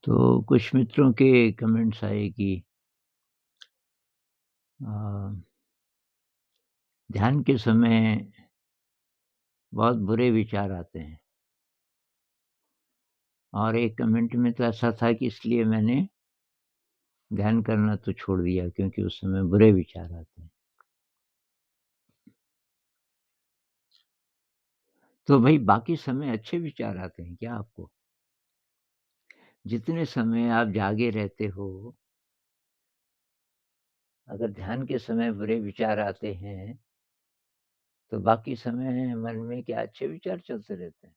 तो कुछ मित्रों के कमेंट्स आए कि अ, ध्यान के समय बहुत बुरे विचार आते हैं और एक कमेंट में तो ऐसा था कि इसलिए मैंने ध्यान करना तो छोड़ दिया क्योंकि उस समय बुरे विचार आते हैं। तो भई बाकी समय अच्छे विचार आते हैं क्या आपको? जितने समय आप जागे रहते हो, अगर ध्यान के समय बुरे विचार आते हैं, तो बाकी समय मन में क्या अच्छे विचार चलते रहते हैं?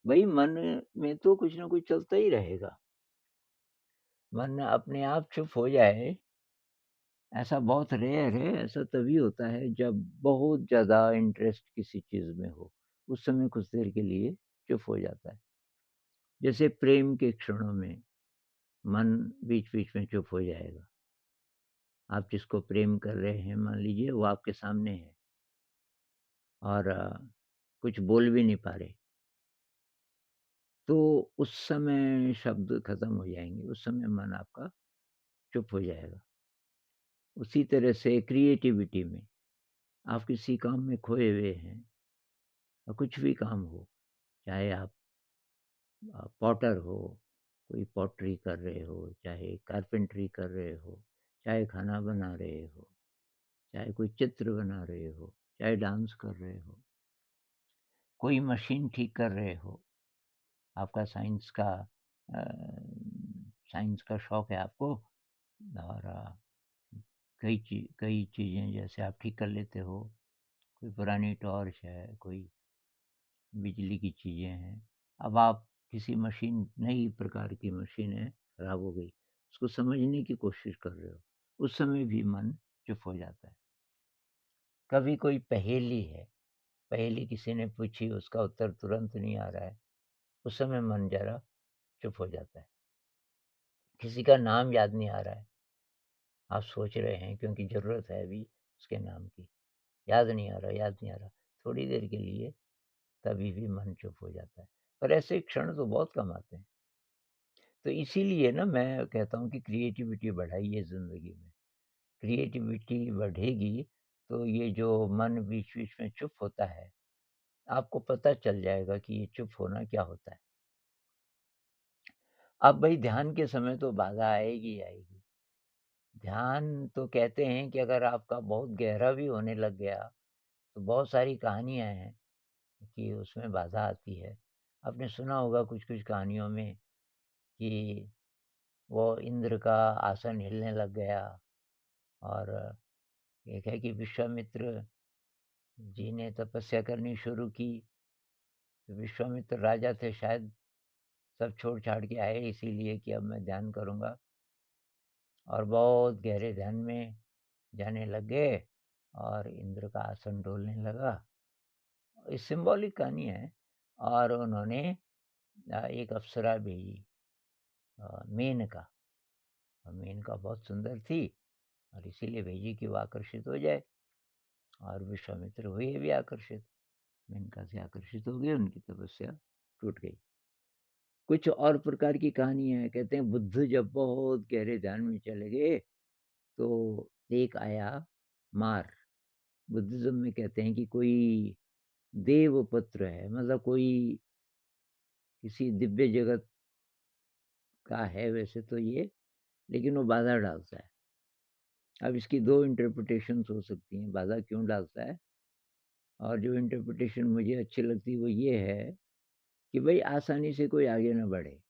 भई मन में तो कुछ न कुछ चलता ही रहेगा। मन अपने आप चुप हो जाए, ऐसा बहुत रेयर है, ऐसा तभी होता है जब बहुत ज़्यादा इंटरेस्ट किसी चीज़ में हो, उस समय कुछ देर के लिए चुप हो जाता है। जैसे प्रेम के क्षणों में मन बीच-बीच में चुप हो जाएगा। आप जिसको प्रेम कर रहे हैं मान लीजिए वो आपके सामने है और कुछ बोल भी नहीं पा रहे, तो उस समय शब्द खत्म हो जाएँगे, उस समय मन आपका चुप हो जाएगा। उसी तरह से क्रिएटिविटी में आप किसी काम में खोए हुए हैं कुछ भी काम हो, चाहे आप पॉटर हो, कोई पॉटरी कर रहे हो, चाहे कारपेंटरी कर रहे हो, चाहे खाना बना रहे हो, चाहे कोई चित्र बना रहे हो, चाहे डांस कर रहे हो, कोई मशीन ठीक कर रहे हो, आपका अ, साइंस का शौक है आपको और कई चीज़ें जैसे आप ठीक कर लेते हो, कोई पुरानी टॉर्च है, कोई बिजली की चीज़ें हैं। अब आप किसी मशीन नई प्रकार की मशीन है, खराब हो गई, उसको समझने की कोशिश कर रहे हो, उस समय भी मन चुप हो जाता है। कभी कोई पहेली है, पहेली किसी ने पूछी, उसका उत्तर तुरंत नहीं आ रहा है, उस समय मन ज़रा चुप हो जाता है। किसी का नाम याद नहीं आ रहा है, आप सोच रहे हैं क्योंकि ज़रूरत है अभी उसके नाम की, याद नहीं आ रहा, थोड़ी देर के लिए तभी भी मन चुप हो जाता है। पर ऐसे क्षण तो बहुत कम आते हैं। तो इसीलिए ना मैं कहता हूँ कि क्रिएटिविटी बढ़ाइए ज़िंदगी में। क्रिएटिविटी बढ़ेगी तो ये जो मन बीच-बीच में चुप होता है, आपको पता चल जाएगा कि ये चुप होना क्या होता है। अब भई ध्यान के समय तो बाधा आएगी ही आएगी। ध्यान तो कहते हैं कि अगर आपका बहुत गहरा भी होने लग गया, तो बहुत सारी कहानियाँ हैं कि उसमें बाधा आती है। आपने सुना होगा कुछ-कुछ कहानियों में कि वो इंद्र का आसन हिलने लग गया और एक है कि विश्वामित्र जी ने तपस्या करनी शुरू की। तो विश्वामित्र राजा थे शायद सब छोड़-छाड़ के आए इसीलिए कि अब मैं ध्यान करूँगा और बहुत गहरे ध्यान में जाने लग गए और इंद्र का आसन डोलने लगा। ये सिम्बॉलिक कहानी है और उन्होंने एक अप्सरा भेजी मेनका और मेनका बहुत सुंदर थी और इसीलिए भेजी कि वो आकर्षित हो जाए और विश्वामित्र हुए भी आकर्षित। मेनका से आकर्षित हो गए, उनकी तपस्या टूट गई। कुछ और प्रकार की कहानी है, कहते हैं बुद्ध जब बहुत गहरे ध्यान में चले गए, तो एक आया मार। बुद्धिज़्म में कहते हैं कि कोई देवपुत्र है, मतलब कोई किसी दिव्य जगत का है वैसे तो ये, लेकिन वो बाधा डालता है। अब इसकी 2 इंटरप्रिटेशंस हो सकती हैं, बाधा क्यों डालता है? और जो इंटरप्रिटेशन मुझे अच्छी लगती है वो ये है कि भई आसानी से कोई आगे ना बढ़े।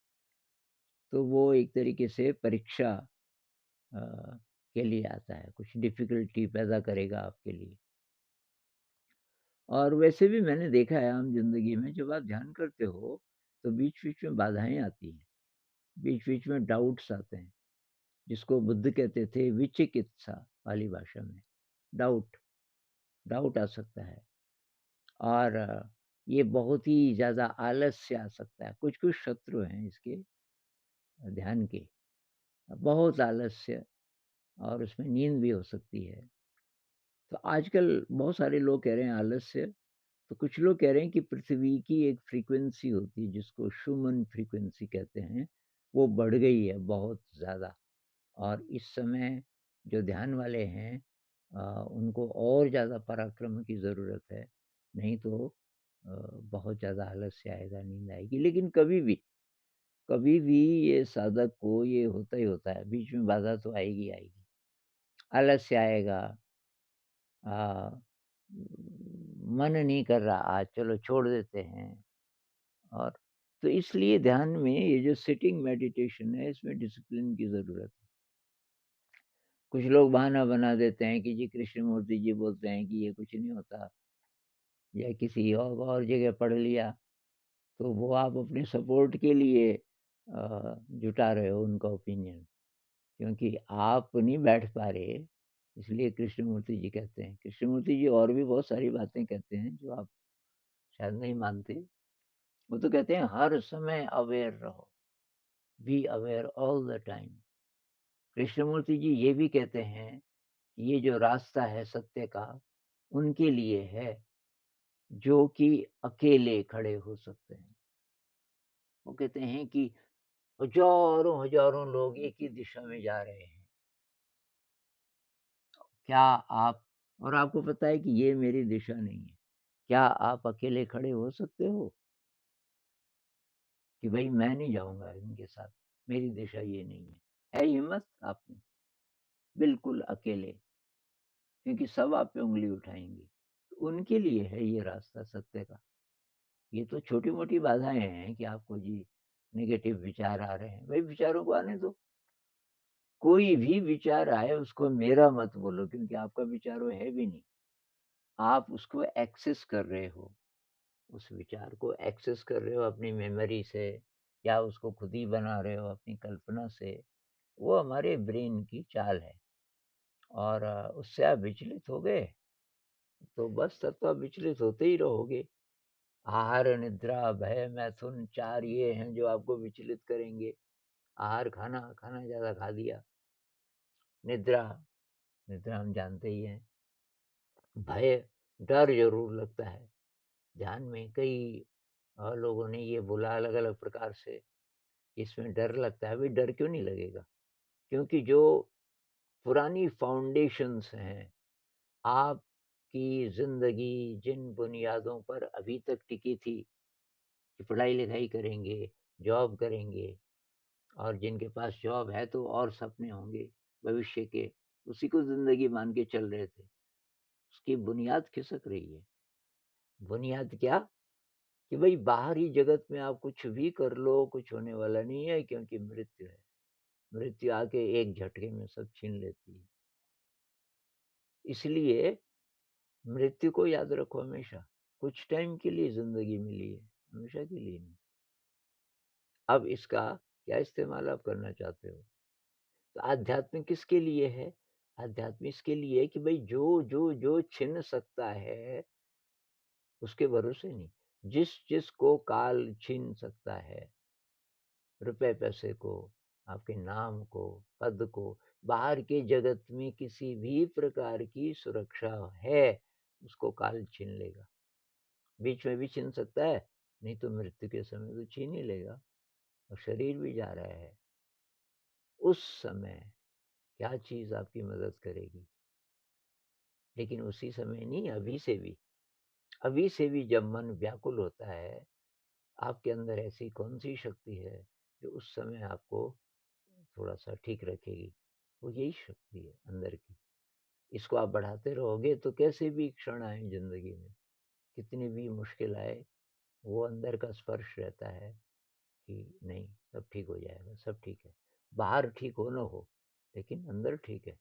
तो वो एक तरीके से परीक्षा अ, के लिए आता है, कुछ डिफ़िकल्टी पैदा करेगा आपके लिए। और वैसे भी मैंने देखा है आम ज़िंदगी में जब आप ध्यान करते हो, तो बीच-बीच में बाधाएँ आती हैं, बीच-बीच में डाउट्स आते हैं, जिसको बुद्ध कहते थे विचिकित्सा पाली भाषा में, डाउट, डाउट आ सकता है और ये बहुत ही ज़्यादा आलस्य आ सकता है। कुछ-कुछ शत्रु हैं इसके ध्यान के, बहुत आलस्य और उसमें नींद भी हो सकती है। तो आजकल बहुत सारे लोग कह रहे हैं आलस्य, तो कुछ लोग कह रहे हैं कि पृथ्वी की एक फ्रीक्वेंसी होती है जिसको शूमन फ्रीक्वेंसी कहते हैं, वो बढ़ गई है बहुत ज़्यादा। और इस समय जो ध्यान वाले हैं उनको और ज़्यादा पराक्रम की ज़रूरत है, नहीं तो बहुत ज़्यादा आलस्य आएगा, नींद आएगी। लेकिन कभी भी ये साधक को ये होता ही होता है, बीच में बाधा तो आएगी, आएगी। आलस्य आएगा, अ, मन नहीं कर रहा आज, चलो छोड़ देते हैं। और तो इसलिए ध्यान में ये जो सिटिंग मेडिटेशन है, इसमें डिसिप्लिन की ज़रूरत है। कुछ लोग बहाना बना देते हैं कि जी कृष्णमूर्ति जी बोलते हैं कि ये कुछ नहीं होता, या किसी और जगह पढ़ लिया, तो वो आप अपने सपोर्ट के लिए जुटा रहे हो उनका ओपिनियन, क्योंकि आप नहीं बैठ पा रहे, इसलिए कृष्णमूर्ति जी कहते हैं। कृष्णमूर्ति जी और भी बहुत सारी बातें कहते हैं जो आप शायद नहीं मानते। वो तो कहते हैं हर समय अवेयर रहो, be aware all the time. Krishnamurti ji ये भी कहते हैं कि ये जो रास्ता है सत्य का, उनके लिए है जो कि अकेले खड़े हो सकते हैं। वो कहते हैं कि हज़ारों-हज़ारों लोग एक ही दिशा में जा रहे हैं। क्या आप और आपको पता है कि ये मेरी दिशा नहीं है। क्या आप अकेले खड़े हो सकते हो कि भई मैं नहीं जाऊँगा इनके साथ, मेरी दिशा ये नहीं है। है हिम्मत आप में? बिल्कुल अकेले, क्योंकि सब आप पे उँगली उठाएँगे। उनके लिए है ये रास्ता सत्य का। ये तो छोटी-मोटी बाधाएँ हैं कि आपको जी नेगेटिव विचार आ रहे हैं। भई विचारों को आने दो। कोई भी विचार आए उसको मेरा मत बोलो, क्योंकि आपका विचार वो है भी नहीं। आप उसको एक्सेस कर रहे हो, उस विचार को एक्सेस कर रहे हो अपनी मेमोरी से, या उसको खुद ही बना रहे हो अपनी कल्पना से। वो हमारे ब्रेन की चाल है। और उससे आप विचलित हो गए, तो बस तब तो आप विचलित होते ही रहोगे। आहार, निद्रा, भय, मैथुन 4 ये हैं जो आपको विचलित करेंगे। आहार खाना, खाना ज़्यादा खा लिया। निद्रा, निद्रा हम जानते ही हैं। भय, डर ज़रूर लगता है। ध्यान में कई लोगों ने ये बोला अलग-अलग प्रकार से, इसमें डर लगता है। भई डर क्यों नहीं लगेगा? क्योंकि जो पुरानी फाउंडेशंस हैं, आपकी ज़िंदगी जिन बुनियादों पर अभी तक टिकी थी कि पढ़ाई-लिखाई करेंगे, जॉब करेंगे, और जिनके पास जॉब है तो और सपने होंगे भविष्य के, उसी को ज़िंदगी मान के चल रहे थे। उसकी बुनियाद खिसक रही है। बुनियाद क्या? कि भई बाहरी जगत में आप कुछ भी कर लो, कुछ होने वाला नहीं है, क्योंकि मृत्यु है। मृत्यु आके एक झटके में सब छीन लेती है। इसलिए मृत्यु को याद रखो हमेशा। कुछ टाइम के लिए ज़िंदगी मिली है, हमेशा के लिए नहीं। अब इसका क्या इस्तेमाल आप करना चाहते हो? तो आध्यात्म किसके लिए है? आध्यात्म इसके लिए है कि भई जो छिन सकता है, उसके भरोसे नहीं। जिसको काल छीन सकता है, रुपए-पैसे को, आपके नाम को, पद को, बाहर के जगत में किसी भी प्रकार की सुरक्षा है, उसको काल छीन लेगा। बीच में भी छीन सकता है, नहीं तो मृत्यु के समय तो छीन ही लेगा, और शरीर भी जा रहा है। उस समय क्या चीज़ आपकी मदद करेगी? लेकिन उसी समय नहीं, अभी से भी। अभी से भी जब मन व्याकुल होता है, आपके अंदर ऐसी कौन-सी शक्ति है, जो उस समय आपको थोड़ा-सा ठीक रखेगी? वो यही शक्ति है अंदर की। इसको आप बढ़ाते रहोगे तो कैसे भी क्षण आए ज़िंदगी में, कितनी भी मुश्किल आए, वो अंदर का स्पर्श रहता है कि नहीं, सब ठीक हो जाएगा, सब ठीक है। बाहर ठीक हो ना हो, लेकिन अंदर ठीक है।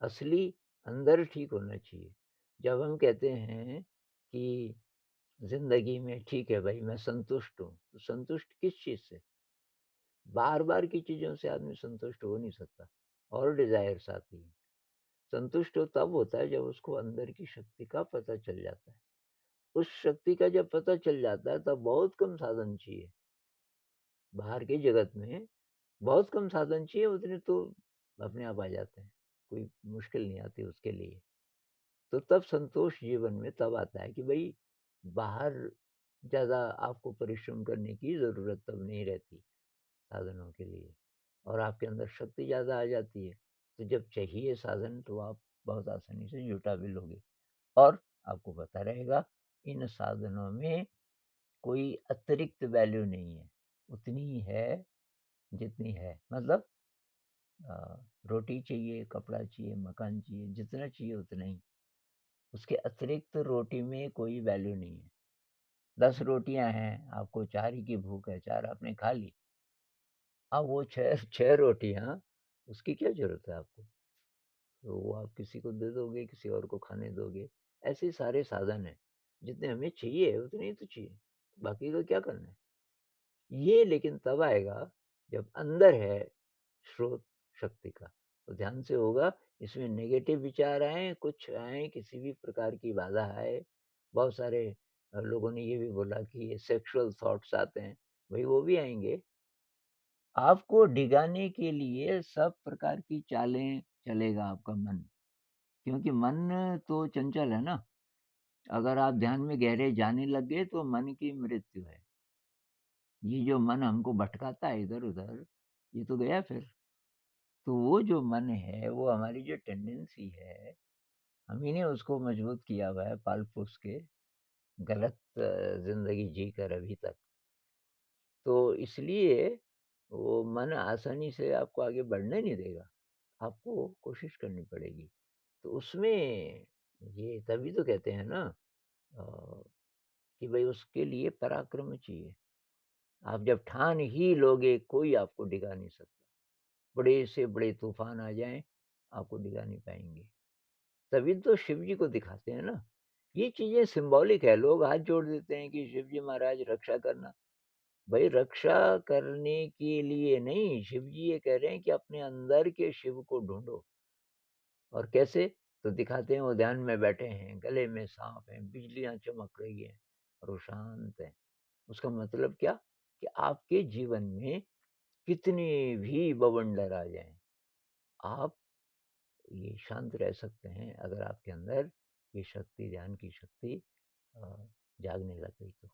असली अंदर ठीक होना चाहिए। जब हम कहते हैं कि ज़िंदगी में ठीक है भाई, मैं संतुष्ट हूँ, तो संतुष्ट किस चीज़ से? बार-बार की चीज़ों से आदमी संतुष्ट हो नहीं सकता, और डिज़ायर्स आती हैं। संतुष्ट वो तब होता है जब उसको अंदर की शक्ति का पता चल जाता है। उस शक्ति का जब पता चल जाता है तब बहुत कम साधन चाहिए। बाहर के जगत में बहुत कम साधन चाहिए, उतने तो अपने आप आ जाते हैं। कोई मुश्किल नहीं आती उसके लिए। तो तब संतोष जीवन में तब आता है कि भई बाहर ज़्यादा आपको परिश्रम करने की ज़रूरत तब नहीं रहती। साधनों के लिए और आपके अंदर शक्ति ज़्यादा आ जाती है। तो जब चाहिए साधन तो आप बहुत आसानी से जुटा भी लोगे और आपको पता रहेगा इन साधनों में कोई अतिरिक्त वैल्यू नहीं है, उतनी ही है जितनी है। मतलब अ, रोटी चाहिए, कपड़ा चाहिए, मकान चाहिए, जितना चाहिए उतना ही। उसके अतिरिक्त रोटी में कोई वैल्यू नहीं है। 10 रोटियाँ हैं, आपको 4 ही की भूख है, 4 आपने खा ली। अब वो 6 रोटियाँ उसकी क्या ज़रूरत है आपको? तो वो आप किसी को दे दोगे, किसी और को खाने दोगे। ऐसे ही सारे साधन हैं, जितने हमें चाहिए उतने ही तो चाहिए, बाकी का क्या करना है? ये लेकिन तब आएगा जब अंदर है स्रोत शक्ति का, तो ध्यान से होगा इसमें नेगेटिव विचार आएँ, कुछ आएँ, किसी भी प्रकार की बाधा आए, बहुत सारे लोगों ने ये भी बोला कि ये सेक्सुअल थॉट्स आते हैं, भई वो भी आएँगे। आपको डिगाने के लिए सब प्रकार की चालें चलेगा आपका मन, क्योंकि मन तो चंचल है ना, अगर आप ध्यान में गहरे जाने लग गए तो मन की मृत्यु है। ये जो मन हमको भटकाता है इधर-उधर, ये तो गया फिर। तो वो जो मन है, वो हमारी जो टेंडेंसी है, हम ही ने उसको मजबूत किया हुआ है पाल-पोस के, गलत ज़िंदगी जीकर अभी तक। तो इसलिए वो मन आसानी से आपको आगे बढ़ने नहीं देगा, आपको कोशिश करनी पड़ेगी। तो उसमें ये तभी तो कहते हैं ना अ, कि भई उसके लिए पराक्रम चाहिए। आप जब ठान ही लोगे, कोई आपको डिगा नहीं सकता। बड़े से बड़े तूफ़ान आ जाएँ, आपको डिगा नहीं पाएँगे। तभी तो शिव जी को दिखाते हैं ना। ये चीज़ें सिम्बॉलिक है, लोग हाथ जोड़ देते हैं कि शिव जी महाराज रक्षा करना। भई रक्षा करने के लिए नहीं, शिव जी ये कह रहे हैं कि अपने अंदर के शिव को ढूँढो और कैसे? तो दिखाते हैं वो ध्यान में बैठे हैं, गले में साँप है, बिजलियाँ चमक रही हैं और वो शांत हैं। उसका मतलब क्या? कि आपके जीवन में कितने भी बवंडर आ जाएँ, आप ये शांत रह सकते हैं अगर आपके अंदर ये शक्ति, ध्यान की शक्ति अ, जागने लग गई तो।